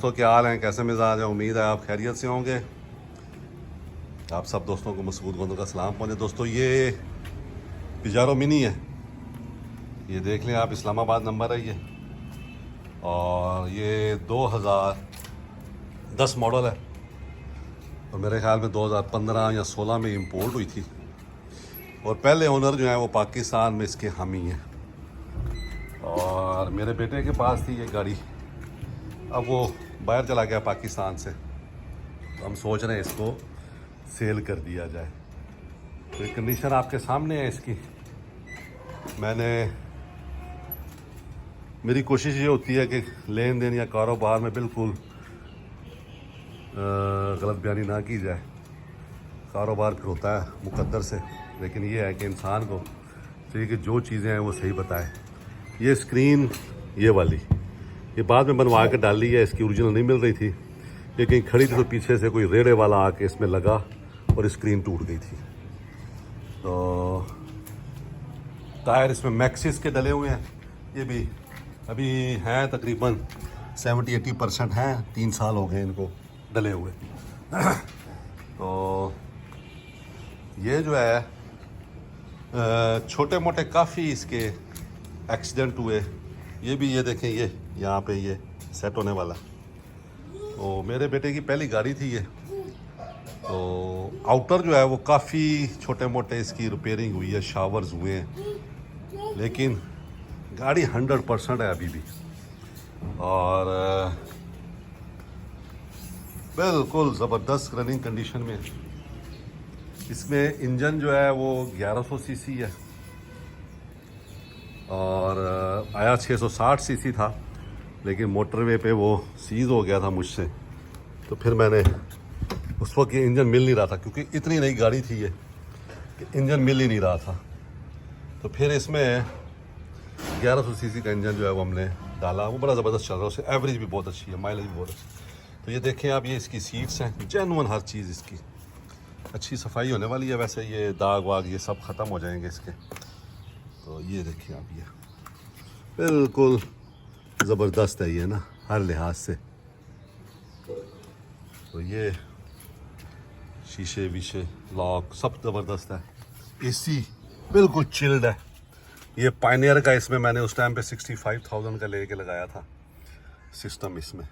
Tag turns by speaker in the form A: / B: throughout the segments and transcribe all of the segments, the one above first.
A: दोस्तों क्या हाल हैं, कैसे मिजाज है। उम्मीद है आप खैरियत से होंगे। आप सब दोस्तों को मसूद गोंदों का सलाम पहुँचे। दोस्तों ये पिजारो मिनी है, ये देख लें आप, इस्लामाबाद नंबर है ये, और ये 2010 मॉडल है और मेरे ख्याल में 2015 या 16 में इंपोर्ट हुई थी। और पहले ओनर जो है वो पाकिस्तान में इसके हामी हैं और मेरे बेटे के पास थी ये गाड़ी। अब वो बाहर चला गया पाकिस्तान से, तो हम सोच रहे हैं इसको सेल कर दिया जाए। तो ये कंडीशन आपके सामने है इसकी। मेरी कोशिश ये होती है कि लेन देन या कारोबार में बिल्कुल गलत बयानी ना की जाए। कारोबार फिर होता है मुकद्दर से, लेकिन ये है कि इंसान को चाहिए कि जो चीज़ें हैं वो सही बताए। ये स्क्रीन ये वाली ये बाद में बनवा के डाल ली है, इसकी ओरिजिनल नहीं मिल रही थी। ये कहीं खड़ी थी तो पीछे से कोई रेड़े वाला आके इसमें लगा और स्क्रीन टूट गई थी। तो टायर इसमें मैक्सिस के डले हुए हैं, ये भी अभी हैं तकरीबन 70-80% हैं, 3 साल हो गए इनको डले हुए। तो ये जो है छोटे मोटे काफ़ी इसके एक्सीडेंट हुए। ये भी ये देखें, ये यहाँ पे ये सेट होने वाला। तो मेरे बेटे की पहली गाड़ी थी ये, तो आउटर जो है वो काफ़ी छोटे मोटे इसकी रिपेयरिंग हुई है, शावर्स हुए हैं, लेकिन गाड़ी 100% है अभी भी। और बिल्कुल ज़बरदस्त रनिंग कंडीशन में। इसमें इंजन जो है वो 1100 सीसी है और आया 660 सीसी था, लेकिन मोटरवे पे वो सीज़ हो गया था मुझसे। तो फिर मैंने उस वक्त ये इंजन मिल नहीं रहा था, क्योंकि इतनी नई गाड़ी थी ये कि इंजन मिल ही नहीं रहा था। तो फिर इसमें 1100 सीसी का इंजन जो है वो हमने डाला, वो बड़ा ज़बरदस्त चल रहा है, उससे एवरेज भी बहुत अच्छी है, माइलेज भी बहुत अच्छी। तो ये देखें आप, ये इसकी सीट्स हैं जेन्युइन, हर चीज़ इसकी अच्छी सफाई होने वाली है। वैसे ये दाग वाग ये सब ख़त्म हो जाएंगे इसके। तो ये देखिए आप, ये बिल्कुल ज़बरदस्त है ये ना, हर लिहाज से। तो ये शीशे वीशे लॉक सब ज़बरदस्त है। एसी बिल्कुल चिल्ड है। ये पायनियर का इसमें मैंने उस टाइम पे 65,000 का लेके लगाया था सिस्टम इसमें।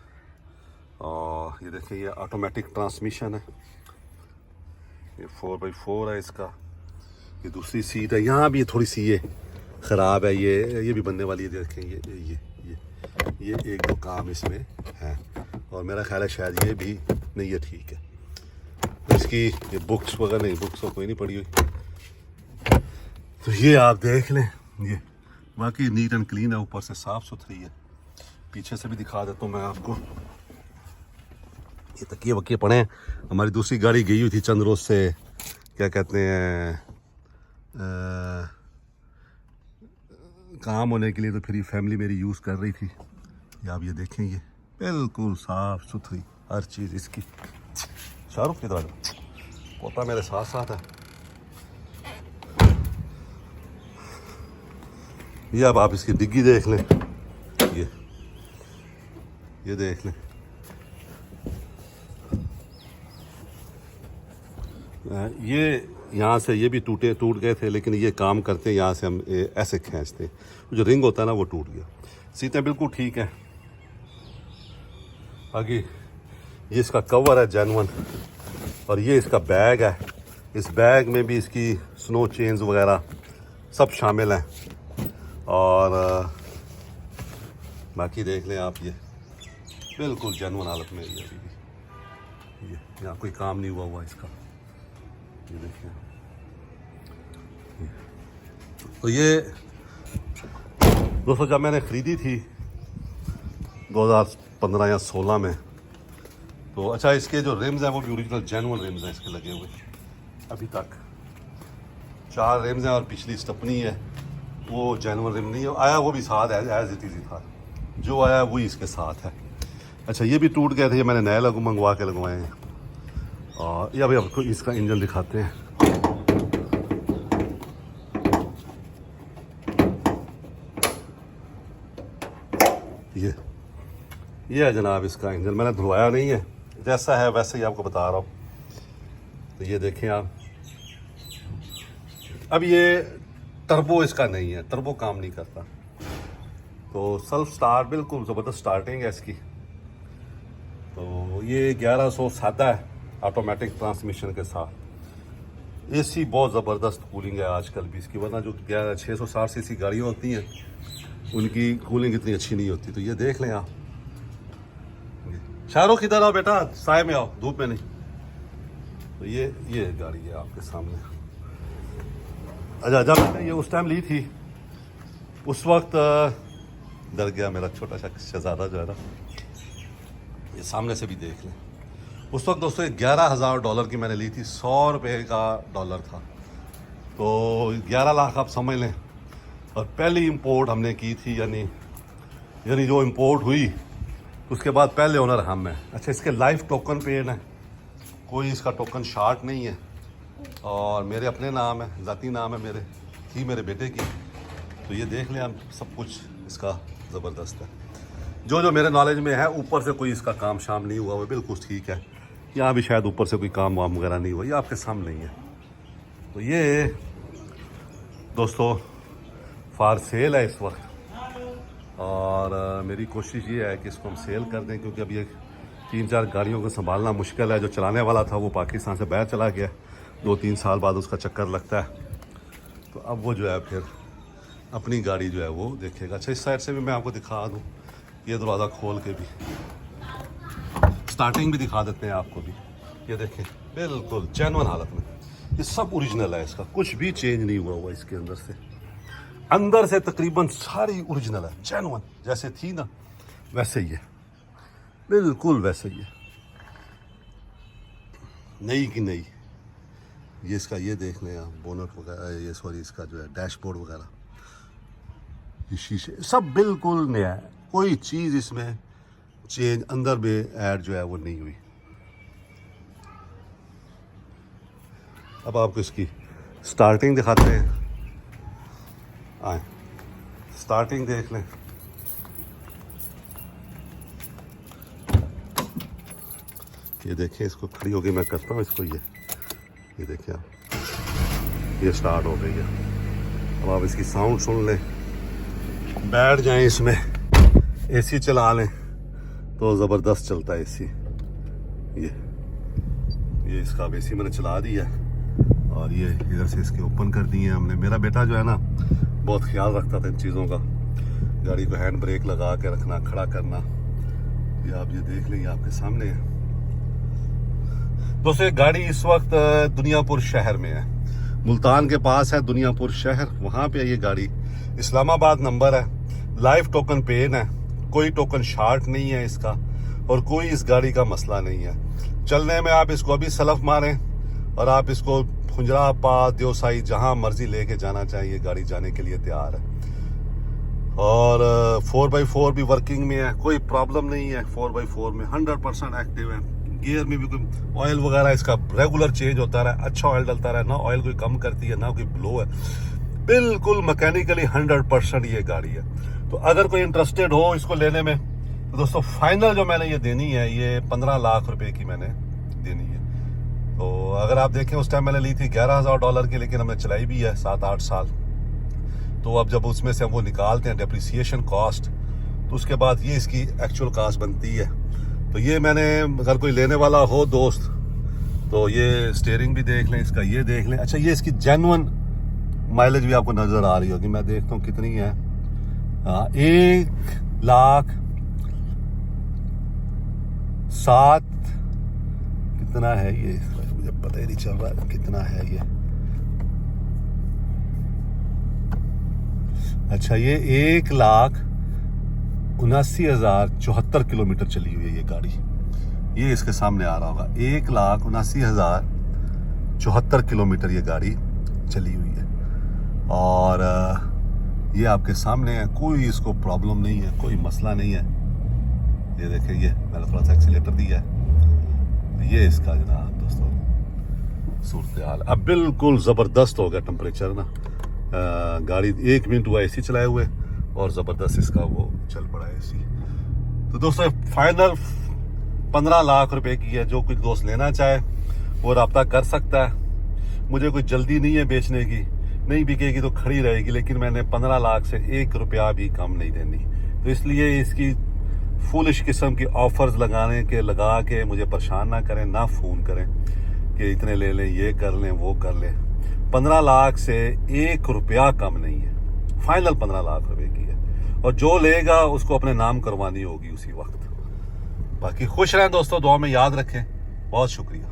A: और ये देखिए, ये ऑटोमेटिक ट्रांसमिशन है, ये 4x4 है इसका। ये दूसरी सीट है, यहाँ भी थोड़ी सी ये ख़राब है, ये भी बनने वाली है। देखें ये 1-2 काम इसमें है, और मेरा ख्याल है शायद ये भी नहीं है, ठीक है। तो इसकी ये बुक्स वगैरह नहीं, बुक्स तो कोई नहीं पड़ी हुई। तो ये आप देख लें, ये बाकी नीट एंड क्लीन है, ऊपर से साफ़ सुथरी है। पीछे से भी दिखा देता हूँ मैं आपको। ये तकिए वकिए पड़े हैं। हमारी दूसरी गाड़ी गई हुई थी चंद रोज से, क्या कहते हैं, काम होने के लिए, तो फिर ये फैमिली मेरी यूज़ कर रही थी। या आप ये देखें, ये बिल्कुल साफ़ सुथरी हर चीज़ इसकी। शाहरुख की तरह पोता मेरे साथ साथ है। ये अब आप इसकी डिग्गी देख लें, ये देख लें। ये यहाँ से ये भी टूट गए थे, लेकिन ये काम करते हैं, यहाँ से हम ऐसे खींचते हैं, जो रिंग होता है ना वो टूट गया। सीटें बिल्कुल ठीक है। आगे ये इसका कवर है जेन्युइन, और ये इसका बैग है। इस बैग में भी इसकी स्नो चेन्स वगैरह सब शामिल हैं। और बाकी देख लें आप, ये बिल्कुल जेन्युइन हालत में है ये अभी भी। ये यहाँ कोई काम नहीं हुआ इसका, ये देखिए। तो ये दोस्तों जब मैंने ख़रीदी थी 2015 या 16 में, तो अच्छा इसके जो रिम्स हैं वो भी ओरिजिनल जेन्युइन रिम्स हैं इसके लगे हुए। अभी तक 4 रिम्स हैं और पिछली स्टपनी है वो जेन्युइन रिम नहीं है, आया वो भी साथ है, एज इट इज़ था, जो आया वही इसके साथ है। अच्छा ये भी टूट गए थे, ये मैंने नए मंगवा के लगवाए हैं। और ये अभी आपको इसका इंजन दिखाते हैं। ये है जनाब इसका इंजन, मैंने धुलवाया नहीं है, जैसा है वैसे ही आपको बता रहा हूँ। तो ये देखें आप, अब ये टर्बो इसका नहीं है, टर्बो काम नहीं करता। तो सेल्फ स्टार्ट बिल्कुल ज़बरदस्त स्टार्टिंग है इसकी। तो ये 1100 सादा है ऑटोमेटिक ट्रांसमिशन के साथ। एसी बहुत ज़बरदस्त कूलिंग है आजकल भी इसकी, वरना जो 660 सीसी गाड़ियाँ होती हैं उनकी कूलिंग इतनी अच्छी नहीं होती। तो ये देख लें आप। शाहरुख इधर आओ बेटा, साए में आओ, धूप में नहीं। तो ये गाड़ी है आपके सामने। अच्छा, जब मैंने ये उस टाइम ली थी उस वक्त डर गया मेरा छोटा सा शहजादा जो है ना, ये सामने से भी देख लें। उस वक्त दोस्तों $11,000 की मैंने ली थी, 100 रुपये का डॉलर था। तो 11 लाख आप समझ लें। और पहली इंपोर्ट हमने की थी, यानी जो इंपोर्ट हुई उसके बाद पहले ओनर हम हैं। अच्छा, इसके लाइफ टोकन पेड है, कोई इसका टोकन शार्ट नहीं है और मेरे अपने नाम है, ज़ाती नाम है मेरे बेटे की। तो ये देख लें आप, सब कुछ इसका ज़बरदस्त है। जो मेरे नॉलेज में है, ऊपर से कोई इसका काम शाम नहीं हुआ, वो बिल्कुल ठीक है। यहाँ भी शायद ऊपर से कोई काम वाम वगैरह नहीं हुआ, ये आपके सामने ही है। तो ये दोस्तों फार सेल है इस वक्त, और मेरी कोशिश ये है कि इसको हम सेल कर दें, क्योंकि अब ये 3-4 गाड़ियों को संभालना मुश्किल है। जो चलाने वाला था वो पाकिस्तान से बाहर चला गया, 2-3 साल बाद उसका चक्कर लगता है। तो अब वो जो है फिर अपनी गाड़ी जो है वो देखेगा। अच्छा, इस साइड से भी मैं आपको दिखा दूँ, ये दरवाज़ा खोल के भी स्टार्टिंग भी दिखा देते हैं आपको भी। ये देखें, बिल्कुल जेन्युइन हालत में, ये सब ओरिजिनल है, इसका कुछ भी चेंज नहीं हुआ इसके अंदर से तकरीबन सारी ओरिजिनल है, जेन्युइन, जैसे थी ना वैसे ही है, बिल्कुल वैसे ही है, नई की नई। ये इसका ये देख लें आप, बोनट वगैरह, ये सॉरी इसका जो है डैशबोर्ड वगैरह, ये शीशे सब बिल्कुल नया है, कोई चीज़ इसमें चेंज अंदर में ऐड जो है वो नहीं हुई। अब आपको इसकी स्टार्टिंग दिखाते हैं, आए स्टार्टिंग देख लें। ये देखिए, इसको खड़ी होके मैं करता हूँ इसको, ये देखिए आप, ये स्टार्ट हो गई है। अब आप इसकी साउंड सुन लें, बैठ जाएं इसमें, एसी चला लें तो ज़बरदस्त चलता है एसी। ये इसका अब एसी मैंने चला दिया है, और ये इधर से इसके ओपन कर दिए हमने। मेरा बेटा जो है ना बहुत ख्याल रखता था इन चीज़ों का, गाड़ी को हैंड ब्रेक लगा के रखना, खड़ा करना। ये आप ये देख लें, ये आपके सामने है दोस्तों। ये गाड़ी इस वक्त दुनियापुर शहर में है, मुल्तान के पास है दुनियापुर शहर, वहाँ पे ये गाड़ी। इस्लामाबाद नंबर है, लाइफ टोकन पेन है, कोई टोकन शार्ट नहीं है इसका, और कोई इस गाड़ी का मसला नहीं है। चलने में आप इसको अभी सलफ मारें और आप इसको खुंजराबाद, देवसाई, जहां मर्जी लेके जाना चाहिए, गाड़ी जाने के लिए तैयार है। और 4x4 भी वर्किंग में है, कोई प्रॉब्लम नहीं है। 4x4 में 100% एक्टिव है। गियर में भी कोई ऑयल वगैरह इसका रेगुलर चेंज होता रहा, अच्छा ऑयल डलता रहा, ना ऑयल कोई कम करती है ना कोई ब्लो है, बिल्कुल मैकेनिकली 100% ये गाड़ी है। तो अगर कोई इंटरेस्टेड हो इसको लेने में, तो दोस्तों फाइनल जो मैंने ये देनी है, ये 15 लाख रुपए की मैंने देनी है। तो अगर आप देखें, उस टाइम मैंने ली थी $11,000 की, लेकिन हमने चलाई भी है 7-8 साल। तो अब जब उसमें से हम वो निकालते हैं डेप्रिसिएशन कॉस्ट, तो उसके बाद ये इसकी एक्चुअल कॉस्ट बनती है। तो ये मैंने, अगर कोई लेने वाला हो दोस्त, तो ये स्टीयरिंग भी देख लें इसका, ये देख लें। अच्छा, ये इसकी जेन्युइन माइलेज भी आपको नज़र आ रही होगी, मैं देखता हूँ कितनी है। 1,07,000 कितना है ये, मुझे पता ही नहीं चल रहा कितना है ये। अच्छा, ये 1,79,074 किलोमीटर चली हुई है ये गाड़ी। ये इसके सामने आ रहा होगा, 1,79,074 किलोमीटर ये गाड़ी चली हुई है। और ये आपके सामने है, कोई इसको प्रॉब्लम नहीं है, कोई मसला नहीं है। ये देखिए, ये मैंने थोड़ा सा एक्सीलेटर दिया है। तो ये इसका जनाब दोस्तों सूरत हाल। अब बिल्कुल ज़बरदस्त हो गया टेम्परेचर ना, गाड़ी 1 मिनट हुआ एसी चलाए हुए, और ज़बरदस्त इसका वो चल पड़ा एसी। तो दोस्तों फाइनल 15 लाख रुपए की है। जो कुछ दोस्त लेना चाहे वो रब्ता कर सकता है। मुझे कोई जल्दी नहीं है बेचने की, नहीं बिकेगी तो खड़ी रहेगी, लेकिन मैंने 15 लाख से 1 रुपया भी कम नहीं देनी। तो इसलिए इसकी फूलिश किस्म की ऑफर्स लगा के मुझे परेशान ना करें, ना फ़ोन करें कि इतने ले लें, ये कर लें, वो कर लें। 15 लाख से 1 रुपया कम नहीं है, फाइनल 15 लाख रुपए की है। और जो लेगा उसको अपने नाम करवानी होगी उसी वक्त। बाकी खुश रहें दोस्तों, दुआ में याद रखें। बहुत शुक्रिया।